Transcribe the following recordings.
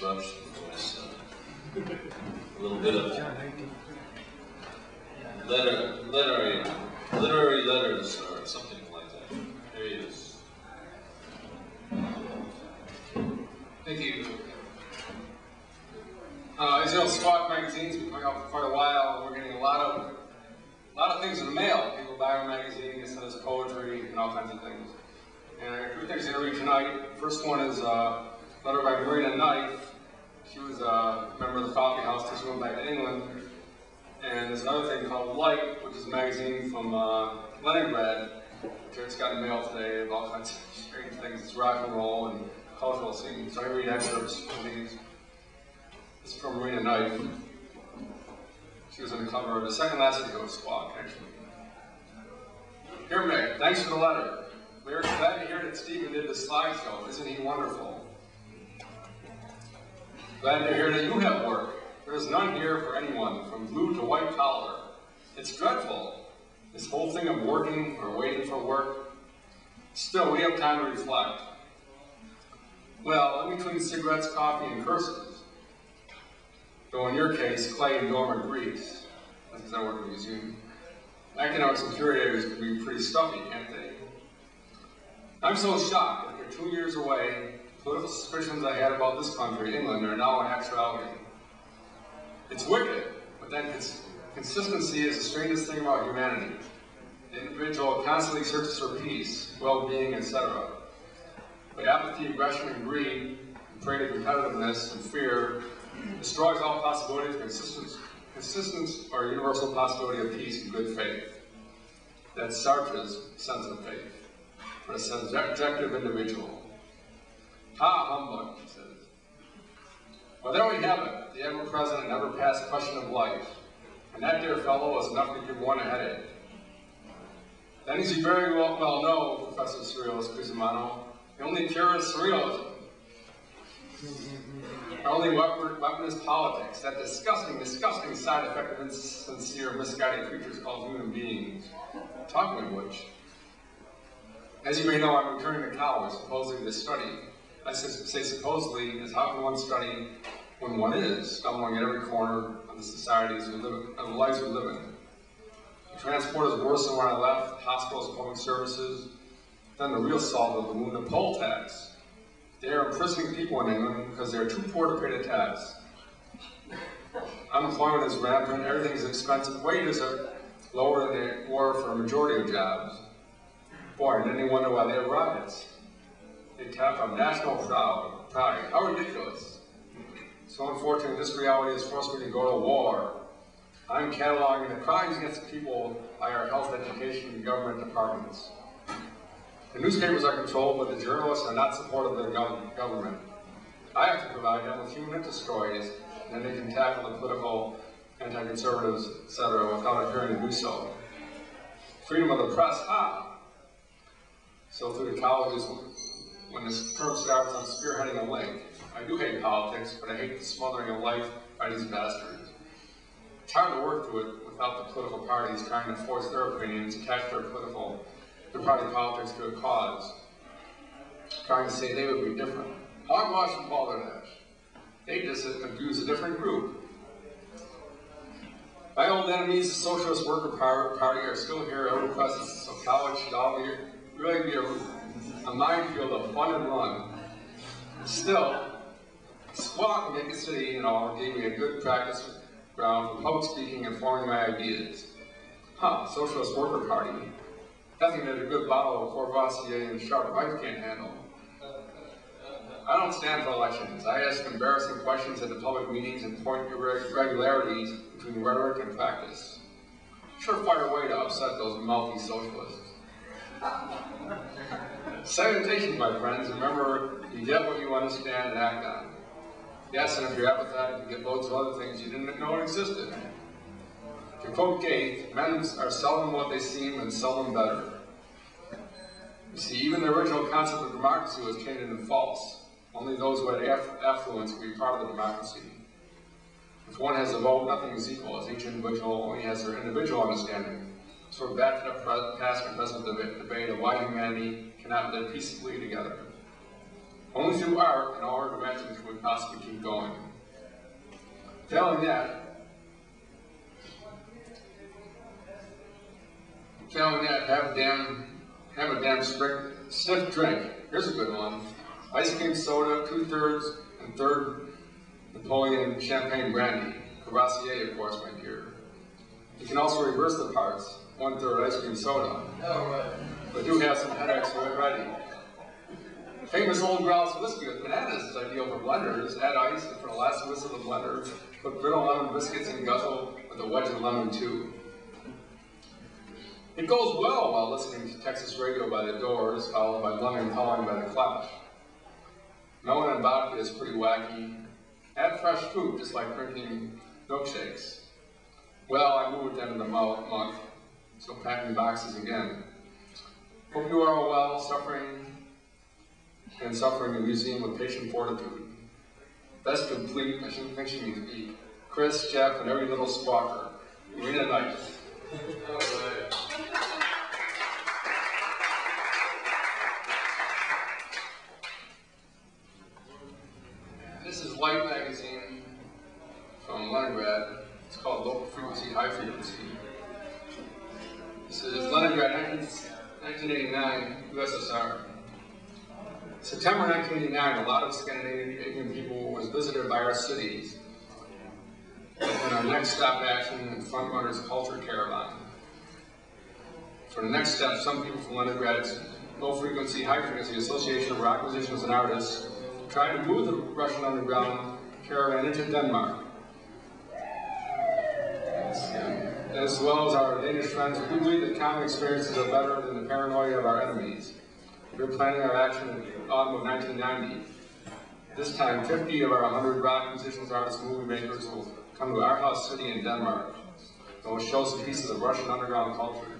introduction was a little bit of literary letters or something like that. There he is. Thank you. As you know, Squawk magazine's been coming out for quite a while, and we're getting a lot of things in the mail. People buy our magazine, they send us poetry and all kinds of things. And I got two things to read tonight. First one is a letter by Marina Knife. She was a member of the Coffee House. She went back to England. And there's another thing called Light, which is a magazine from Leningrad, which I just got in the mail today of all kinds of strange things. It's rock and roll and cultural scenes. So I read excerpts from these. This is from Marina Knife. She was on the cover of the second last video of Squawk, actually. Dear Mick, thanks for the letter. We are glad to hear that Stephen did the slideshow. Isn't he wonderful? Glad to hear that you have work. There is none here for anyone, from blue to white collar. It's dreadful, this whole thing of working or waiting for work. Still, we have time to reflect. Well, in between cigarettes, coffee, and curses, though in your case, clay and dormant grease, that's because I work in a museum, academics and curators can be pretty stuffy, can't they? I'm so shocked that after 2 years away, political suspicions I had about this country, England, are now an actuality. It's wicked, but then consistency is the strangest thing about humanity. The individual constantly searches for peace, well-being, etc. But apathy, aggression, and greed, and prey to competitiveness and fear, destroys all possibility of consistence or universal possibility of peace and good faith. That's Sartre's sense of faith, for a subjective individual. Ha, humbug, he says. Well, there we have it, the ever-present and ever-past question of life. And that, dear fellow, is enough to give one a headache. Then, as you very well know, Professor Surrealist Cusimano, the only cure is surrealism. Our only weapon is politics, that disgusting, disgusting side effect of insincere, misguided creatures called human beings. Talking of which, as you may know, I'm returning to college, supposedly to study. I say supposedly, is how can one study when one is stumbling at every corner of the societies we live in, of the lives we live in. The transport is worse than when I left, hospitals, public services, then the real salt of the wound, the poll tax. They are imprisoning people in England because they are too poor to pay the tax. Unemployment is rampant, everything is expensive, wages are lower than they were for a majority of jobs. Boy, and then they wonder why they have rockets. They tap on national pride. How ridiculous. So unfortunately, this reality has forced me to go to war. I'm cataloging the crimes against the people by our health, education, and government departments. The newspapers are controlled, but the journalists are not supportive of the government. I have to provide them with human interest stories, and then they can tackle the political, anti-conservatives, etc., without appearing to do so. Freedom of the press, So through the colleges, when this term starts, I'm spearheading a link. I do hate politics, but I hate the smothering of life by these bastards. It's hard to work through it without the political parties trying to force their opinions, attach their party politics to a cause, trying to say they would be different. Hogwash and balderdash. They just abuse a different group. My old enemies, the Socialist Worker Party, are still here ever present, so college should all really be a minefield of fun and run. Still, Squawk and Make a City, gave me a good practice ground for public speaking and forming my ideas. Socialist Worker Party. Nothing that a good bottle of Courvoisier and sharp knife can't handle. I don't stand for elections. I ask embarrassing questions at the public meetings and point irregularities between rhetoric and practice. Surefire way to upset those mouthy socialists. Salutation, my friends. Remember, you get what you understand and act on. Yes, and if you're apathetic, you get loads of other things you didn't know existed. To quote Gates, men are seldom what they seem and seldom better. You see, even the original concept of democracy was tainted and false. Only those who had affluence could be part of the democracy. If one has a vote, nothing is equal, as each individual only has their individual understanding. So we're back to the past and present debate of why humanity cannot live peaceably together. Only through art and our inventions would possibly keep going. Failing that, have a damn stiff drink. Here's a good one. Ice cream soda, 2/3 and 1/3 Napoleon champagne brandy. Courvoisier, of course, my dear. You can also reverse the parts. 1/3 ice cream soda. Oh, right. But do have some headaches already. Famous old grouse whiskey with bananas is ideal for blenders. Add ice, and for the last whisk of the blender, put brittle lemon biscuits and guzzle with a wedge of lemon too. It goes well while listening to Texas radio by the Doors, followed by Lemon Calling by the Clash. Melon and vodka is pretty wacky. Add fresh fruit, just like drinking milkshakes. Well, I moved into the month, so packing boxes again. Hope you are all well, suffering in the museum with patient fortitude. Best complete, I shouldn't think she means be. Chris, Jeff, and every little squawker. Marina Knight. This is Light magazine from Leningrad. It's called Low Frequency, High Frequency. This is Leningrad, 1989, USSR. September 1989, a lot of Scandinavian people was visited by our cities. And our next stop action and Frontrunners Culture Caravan. For the next step, some people from Leningrad's Low Frequency, High Frequency Association of Rock Musicians and Artists tried to move the Russian underground caravan into Denmark. As well as our Danish friends, we believe that common experiences are better than the paranoia of our enemies. We're planning our action in the autumn of 1990. This time, 50 of our 100 rock musicians, artists, and movie makers will come to our house city in Denmark and will show some pieces of Russian underground culture.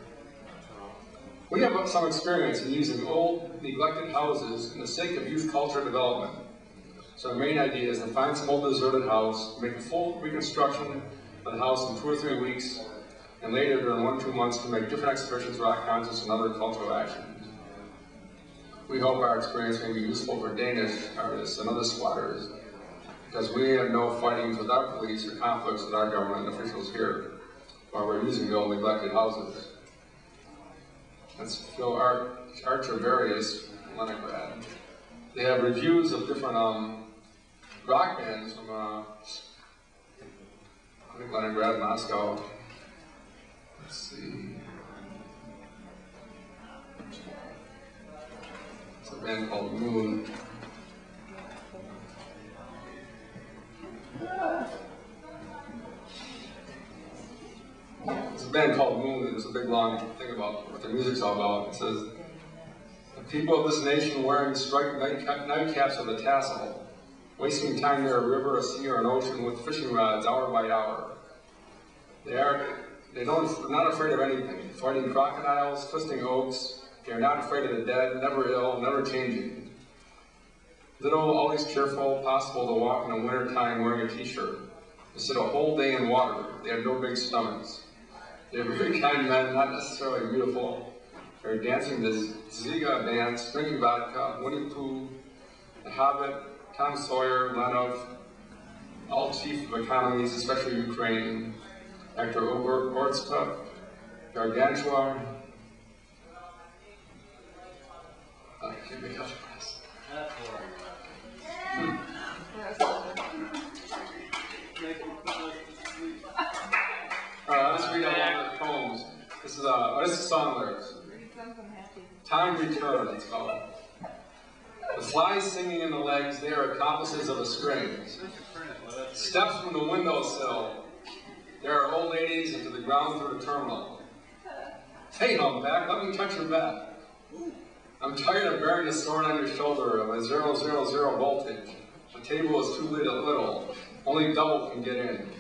We have some experience in using old, neglected houses in the sake of youth culture development. So our main idea is to find some old deserted house, make a full reconstruction of the house in 2 or 3 weeks, and later during 1 or 2 months to make different exhibitions, rock concerts, and other cultural actions. We hope our experience may be useful for Danish artists and other squatters, because we have no fightings with our police or conflicts with our government officials here, while we're using the old neglected houses. Let's go Archer Various, Leningrad. They have reviews of different rock bands from I think Leningrad, Moscow. Let's see. It's a band called Moon. It's a band called Moon. There's a big long thing about what their music's all about. It says, the people of this nation wearing striped nightcaps with a tassel, wasting time near a river, a sea, or an ocean with fishing rods hour by hour. They're not afraid of anything, fighting crocodiles, twisting oaks. They are not afraid of the dead, never ill, never changing. Little, always cheerful, possible to walk in the winter time wearing a t-shirt. To sit a whole day in water. They have no big stomachs. They are very kind men, not necessarily beautiful. They're dancing the Ziga dance, drinking vodka, Winnie Pooh, The Hobbit, Tom Sawyer, Lenov, all chief of economies, especially Ukraine, Hector Ortska, Gargantua, let's read out the poems. This is song lyrics. Time Returns, it's called. The flies singing in the legs, they are accomplices of the strings. Steps from the windowsill. There are old ladies into the ground through the terminal. Hey, humpback, let me touch your back. I'm tired of bearing the sword on your shoulder of a 000 voltage. The table is too little. Only double can get in.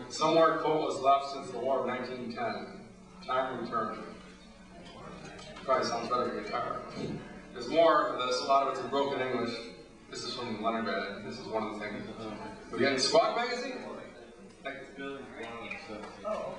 Somewhere coal was left since the War of 1910. Time returned. Probably sounds better than guitar. There's more of this. A lot of it's in broken English. This is from Leningrad. This is one of the things. We got Squawk magazine? Oh.